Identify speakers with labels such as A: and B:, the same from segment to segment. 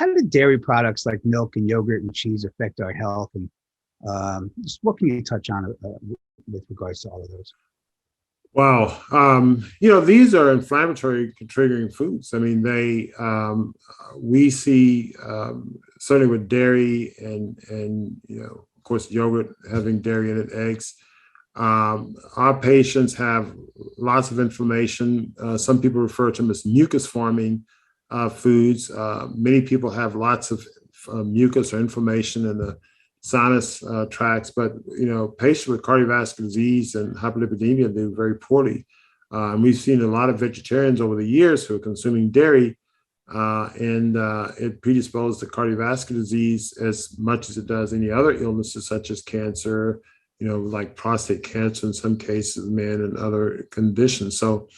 A: how do dairy products like milk and yogurt and cheese affect our health? And just what can you touch on with regards to all of those?
B: Wow. These are inflammatory triggering foods. I mean, we see, certainly with dairy and of course, yogurt having dairy in it, eggs. Our patients have lots of inflammation. Some people refer to them as mucus forming foods. Many people have lots of mucus or inflammation in the sinus tracts, but patients with cardiovascular disease and hyperlipidemia do very poorly. And we've seen a lot of vegetarians over the years who are consuming dairy, and it predisposes to cardiovascular disease as much as it does any other illnesses such as cancer, like prostate cancer in some cases, men, and other conditions. So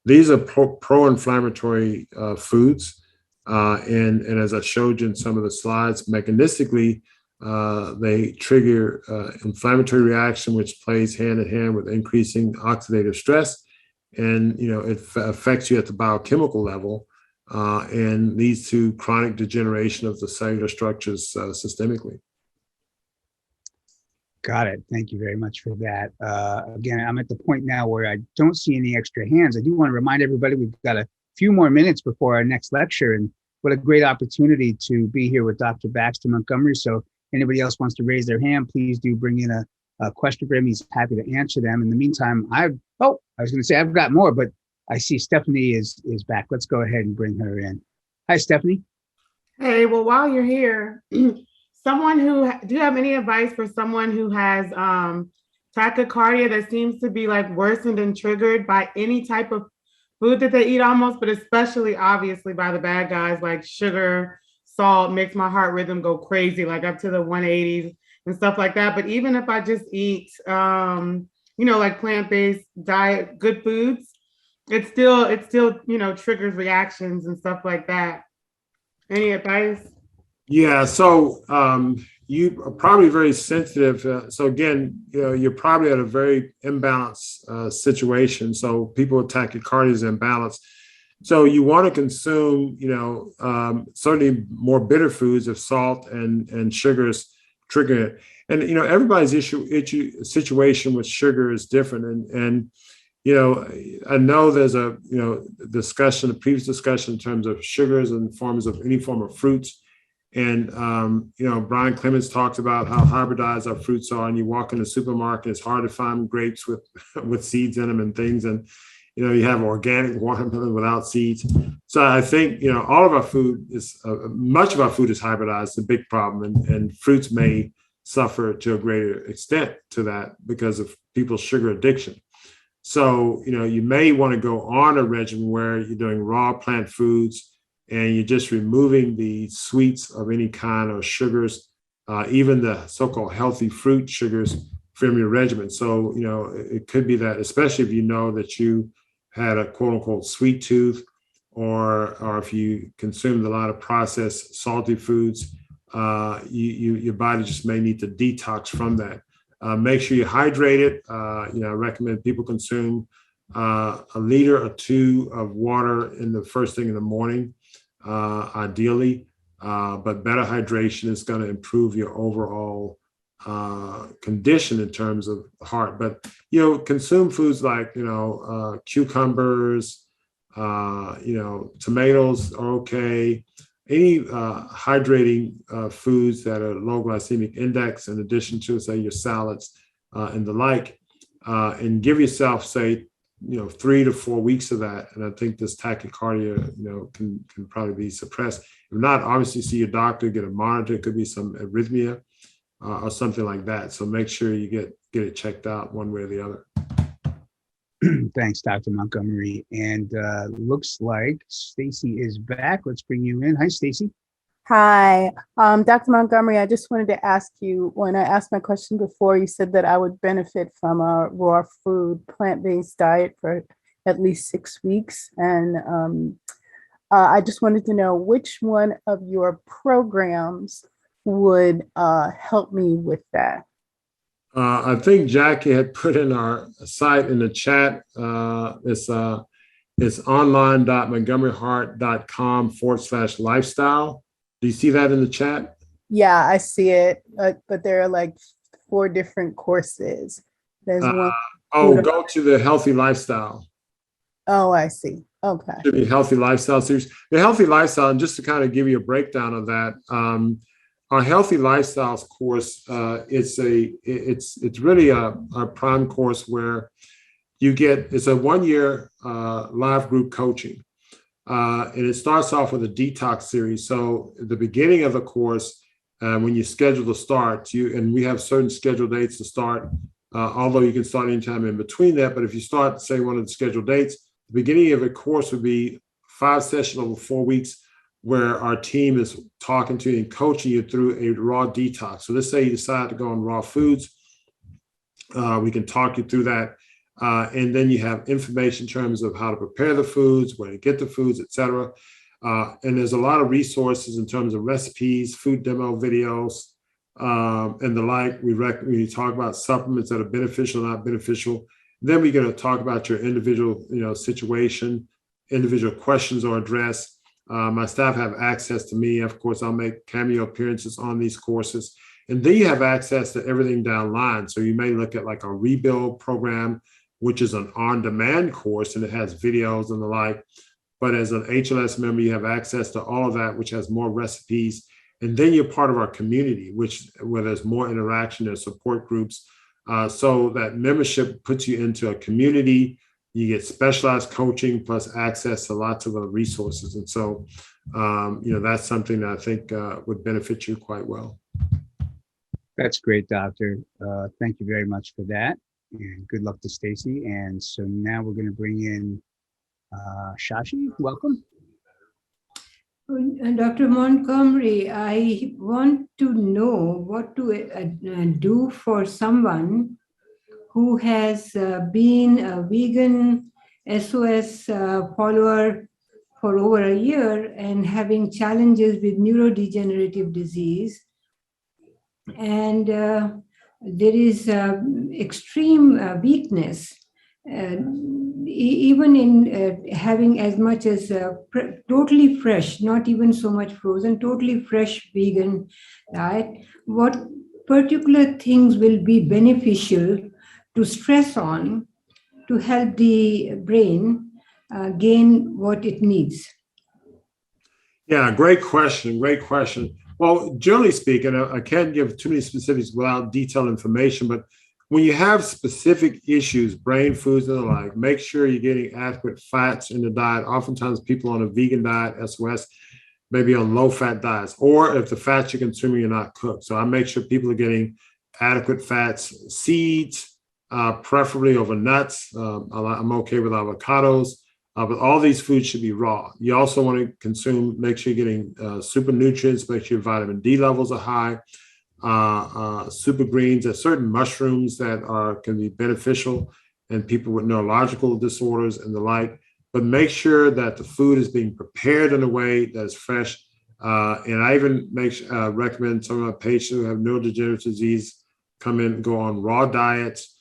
B: these are pro-inflammatory foods. And as I showed you in some of the slides, mechanistically, they trigger inflammatory reaction, which plays hand in hand with increasing oxidative stress. And, it affects you at the biochemical level and leads to chronic degeneration of the cellular structures systemically.
A: Got it. Thank you very much for that. Again, I'm at the point now where I don't see any extra hands. I do want to remind everybody we've got a few more minutes before our next lecture, and what a great opportunity to be here with Dr. Baxter Montgomery. So anybody else wants to raise their hand, please do bring in a question for him. He's happy to answer them. In the meantime, I was going to say I've got more, but I see Stephanie is back. Let's go ahead and bring her in. Hi, Stephanie.
C: Hey, well, while you're here, do you have any advice for someone who has tachycardia that seems to be like worsened and triggered by any type of food that they eat almost, but especially obviously by the bad guys like sugar, salt, makes my heart rhythm go crazy, like up to the 180s and stuff like that. But even if I just eat, like plant-based diet, good foods, it still, triggers reactions and stuff like that. Any advice?
B: Yeah, so you are probably very sensitive. So again, you're probably at a very imbalanced situation. So people with tachycardia is imbalanced. So you want to consume, certainly more bitter foods if salt and sugars trigger it. And everybody's situation with sugar is different. And I know there's a previous discussion in terms of sugars and forms of any form of fruits. And, Brian Clemens talks about how hybridized our fruits are. And you walk in the supermarket, it's hard to find grapes with seeds in them and things. And, you have organic watermelon without seeds. So I think, all of our food is, much of our food is hybridized, a big problem. And fruits may suffer to a greater extent to that because of people's sugar addiction. So, you may want to go on a regimen where you're doing raw plant foods, and you're just removing the sweets of any kind or sugars, even the so-called healthy fruit sugars from your regimen. So, it could be that, especially if you know that you had a quote unquote sweet tooth, or if you consumed a lot of processed salty foods, your body just may need to detox from that. Make sure you hydrate it. I recommend people consume a liter or two of water in the first thing in the morning. Ideally, but better hydration is going to improve your overall condition in terms of the heart. But consume foods like cucumbers, tomatoes are okay. Any hydrating foods that are low glycemic index, in addition to say your salads and the like, and give yourself say 3 to 4 weeks of that, and I think this tachycardia, can probably be suppressed. If not, obviously see your doctor, get a monitor. It could be some arrhythmia or something like that. So make sure you get it checked out one way or the other.
A: Thanks, Dr. Montgomery. And looks like Stacy is back. Let's bring you in. Hi, Stacy.
D: Hi, Dr. Montgomery, I just wanted to ask you, when I asked my question before, you said that I would benefit from a raw food, plant-based diet for at least 6 weeks. And I just wanted to know which one of your programs would help me with that.
B: I think Jackie had put in our site in the chat. It's online.montgomeryheart.com/lifestyle. Do you see that in the chat?
D: Yeah, I see it, but there are like 4 different courses. There's one.
B: Go to the healthy lifestyle.
D: Oh, I see. Okay.
B: Should be healthy lifestyle series. The healthy lifestyle, and just to kind of give you a breakdown of that, our healthy lifestyles course, it's really a prime course where it's a 1-year live group coaching. And it starts off with a detox series. So at the beginning of the course, when you schedule to start, and we have certain scheduled dates to start, although you can start anytime in between that. But if you start, say, one of the scheduled dates, the beginning of the course would be 5 sessions over 4 weeks, where our team is talking to you and coaching you through a raw detox. So let's say you decide to go on raw foods. We can talk you through that. And then you have information in terms of how to prepare the foods, where to get the foods, et cetera. And there's a lot of resources in terms of recipes, food demo videos, and the like. We talk about supplements that are beneficial, not beneficial. Then we're going to talk about your individual, situation. Individual questions are addressed. My staff have access to me. Of course, I'll make cameo appearances on these courses. And then you have access to everything downline. So you may look at like a rebuild program, which is an on-demand course, and it has videos and the like. But as an HLS member, you have access to all of that, which has more recipes. And then you're part of our community, where there's more interaction, there's support groups. So that membership puts you into a community. You get specialized coaching plus access to lots of other resources. And so, that's something that I think would benefit you quite well.
A: That's great, Doctor. Thank you very much for that. And good luck to Stacy. And so now we're going to bring in Shashi. Welcome.
E: Dr. Montgomery, I want to know what to do for someone who has been a vegan SOS follower for over a year and having challenges with neurodegenerative disease. And there is extreme weakness, even in having as much as totally fresh, not even so much frozen, totally fresh vegan diet. What particular things will be beneficial to stress on to help the brain gain what it needs?
B: Yeah, great question. Great question. Well, generally speaking, I can't give too many specifics without detailed information, but when you have specific issues, brain foods and the like, make sure you're getting adequate fats in the diet. Oftentimes people on a vegan diet, SOS, maybe on low-fat diets, or if the fats you're consuming are not cooked. So I make sure people are getting adequate fats, seeds, preferably over nuts. I'm okay with avocados. But all these foods should be raw. You also want to make sure you're getting super nutrients, make sure your vitamin D levels are high, super greens. There's certain mushrooms that can be beneficial in people with neurological disorders and the like. But make sure that the food is being prepared in a way that is fresh. And I even recommend some of my patients who have neurodegenerative disease come in and go on raw diets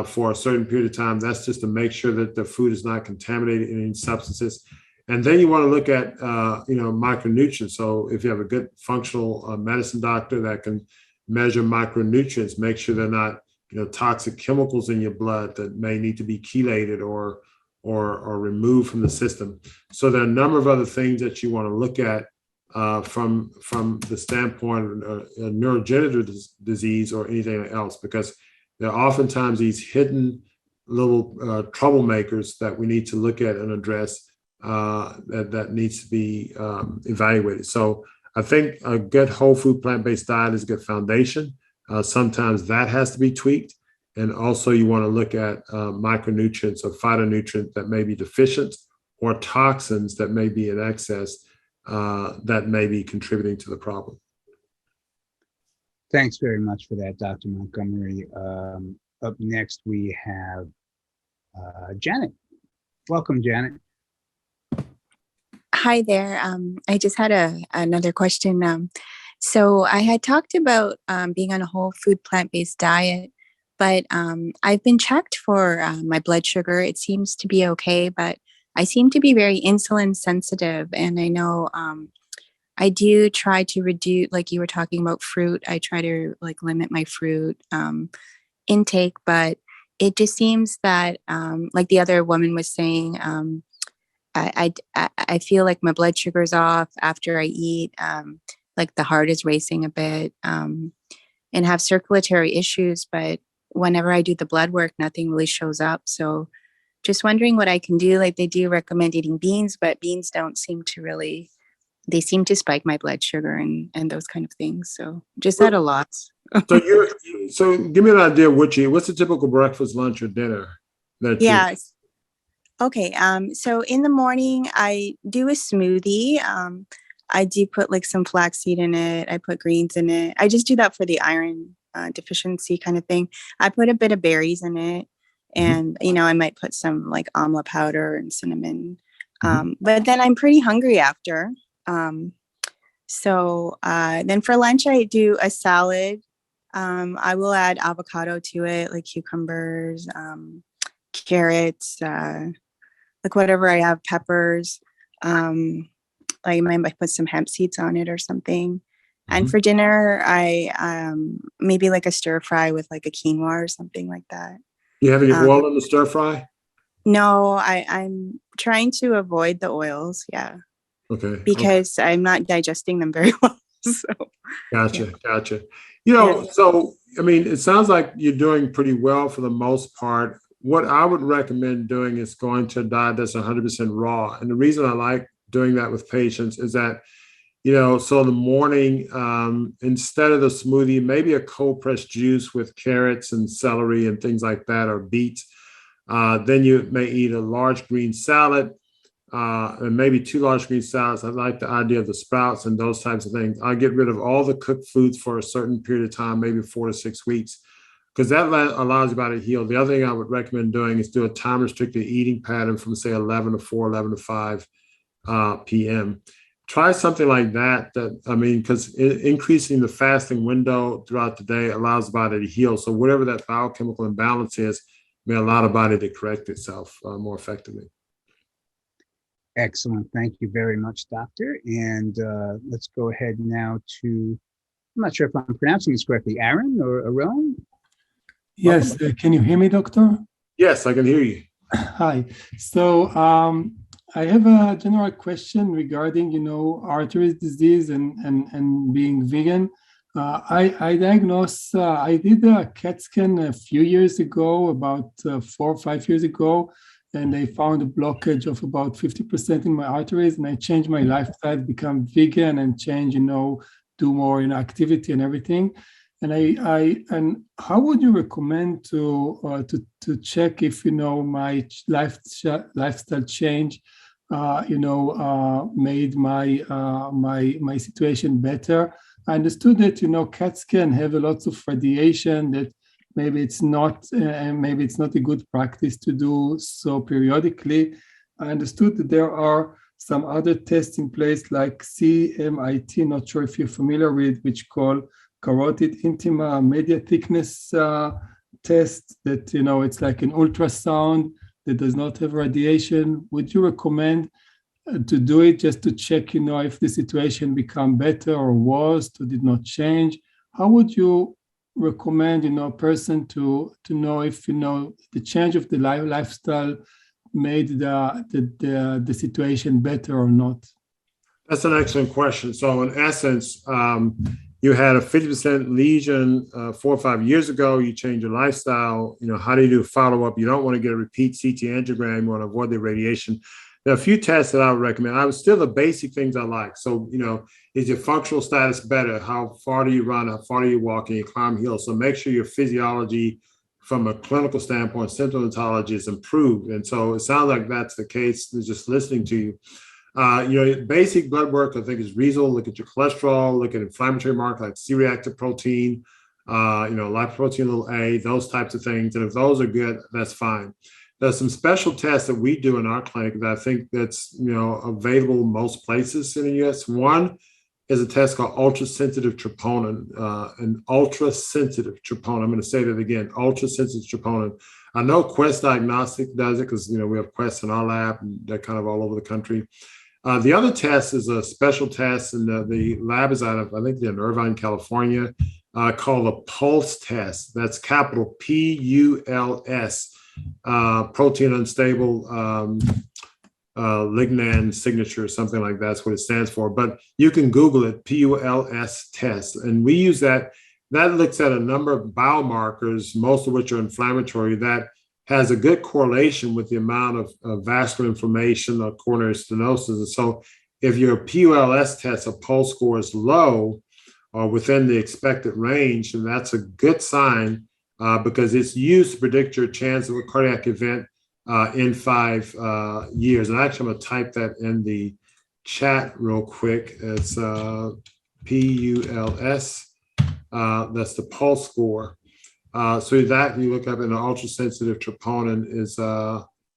B: for a certain period of time. That's just to make sure that the food is not contaminated in any substances. And then you want to look at, micronutrients. So if you have a good functional medicine doctor that can measure micronutrients, make sure they're not, toxic chemicals in your blood that may need to be chelated or removed from the system. So there are a number of other things that you want to look at from the standpoint of neurodegenerative disease or anything else, because there are oftentimes these hidden little troublemakers that we need to look at and address that needs to be evaluated. So I think a good whole food plant-based diet is a good foundation. Sometimes that has to be tweaked. And also you want to look at micronutrients or phytonutrients that may be deficient or toxins that may be in excess that may be contributing to the problem.
A: Thanks very much for that, Dr. Montgomery. Up next, we have Janet. Welcome, Janet.
F: Hi there. I just had another question. So I had talked about being on a whole food plant-based diet, but I've been checked for my blood sugar. It seems to be okay, but I seem to be very insulin sensitive. And I know I do try to reduce, like you were talking about fruit. I try to like limit my fruit intake, but it just seems that, like the other woman was saying, I feel like my blood sugar's off after I eat. Like the heart is racing a bit, and have circulatory issues. But whenever I do the blood work, nothing really shows up. So just wondering what I can do. Like they do recommend eating beans, but beans don't seem to really, they seem to spike my blood sugar and those kind of things. So just at a loss.
B: So give me an idea of what you eat. What's the typical breakfast, lunch, or dinner that you?
F: Yes. Okay. So in the morning I do a smoothie. I do put like some flaxseed in it. I put greens in it. I just do that for the iron deficiency kind of thing. I put a bit of berries in it, and I might put some like amla powder and cinnamon. But then I'm pretty hungry after. So then for lunch I do a salad. I will add avocado to it, like cucumbers, carrots, like whatever I have, peppers. I might put some hemp seeds on it or something. And for dinner, I maybe like a stir fry with like a quinoa or something like that.
B: You have any oil in the stir fry?
F: No, I'm trying to avoid the oils. Yeah.
B: Okay.
F: Because I'm not digesting them very well. So.
B: Gotcha.
F: Yeah.
B: So, I mean, it sounds like you're doing pretty well for the most part. What I would recommend doing is going to a diet that's 100% raw. And the reason I like doing that with patients is that, so in the morning, instead of the smoothie, maybe a cold pressed juice with carrots and celery and things like that, or beets. Then you may eat a large green salad, and maybe 2 large green salads. I like the idea of the sprouts and those types of things. I get rid of all the cooked foods for a certain period of time, maybe 4 to 6 weeks, because that allows your body to heal. The other thing I would recommend doing is do a time restricted eating pattern from say 11 to 4, 11 to 5 p.m. Try something like that. Because increasing the fasting window throughout the day allows the body to heal. So whatever that biochemical imbalance is, may allow the body to correct itself more effectively.
A: Excellent. Thank you very much, Doctor. And let's go ahead now to, I'm not sure if I'm pronouncing this correctly, Aaron or Aaron?
G: Yes. Can you hear me, Doctor?
B: Yes, I can hear you.
G: Hi. So I have a general question regarding, artery disease and being vegan. I diagnosed, I did a CAT scan a few years ago, about 4 or 5 years ago, and they found a blockage of about 50% in my arteries, and I changed my lifestyle, become vegan and change, do more activity and everything. And and how would you recommend to check if my lifestyle change made my situation better? I understood that CAT scan have a lot of radiation, that maybe it's not a good practice to do so periodically. I understood that there are some other tests in place like CMIT, not sure if you're familiar with, which call carotid intima media thickness test, that it's like an ultrasound that does not have radiation. Would you recommend to do it just to check if the situation become better or worse, or did not change? How would you recommend a person to know if the change of the lifestyle made the situation better or not?
B: That's an excellent question. So in essence, you had a 50% lesion 4 or 5 years ago. You changed your lifestyle. How do you do follow-up? You don't want to get a repeat CT angiogram. You want to avoid the radiation. There are a few tests that I would recommend. I would still the basic things I like. So, is your functional status better? How far do you run? How far do you walk? And you climb hills? So make sure your physiology from a clinical standpoint, symptomatology is improved. And so it sounds like that's the case, just listening to you. Basic blood work, I think, is reasonable. Look at your cholesterol, look at inflammatory markers like C-reactive protein, lipoprotein A, those types of things. And if those are good, that's fine. There's some special tests that we do in our clinic that I think that's, available most places in the US. One is a test called ultrasensitive troponin, an ultrasensitive troponin. I'm going to say that again, ultrasensitive troponin. I know Quest Diagnostic does it because, we have Quest in our lab and they're kind of all over the country. The other test is a special test, and the lab is out of, I think, in Irvine, California, called a pulse test. That's capital PULS, protein unstable lignan signature, something like that's what it stands for. But you can Google it, PULS test. And we use that. That looks at a number of biomarkers, most of which are inflammatory, that has a good correlation with the amount of vascular inflammation or coronary stenosis. And so if your PULS test, a pulse score, is low or within the expected range, then that's a good sign because it's used to predict your chance of a cardiac event in 5 years. And actually, I'm going to type that in the chat real quick. It's PULS. That's the pulse score. So that you look up, and the ultra-sensitive troponin is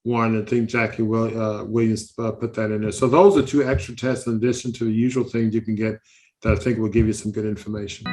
B: one. I think Jackie Williams put that in there. So those are 2 extra tests in addition to the usual things you can get that I think will give you some good information.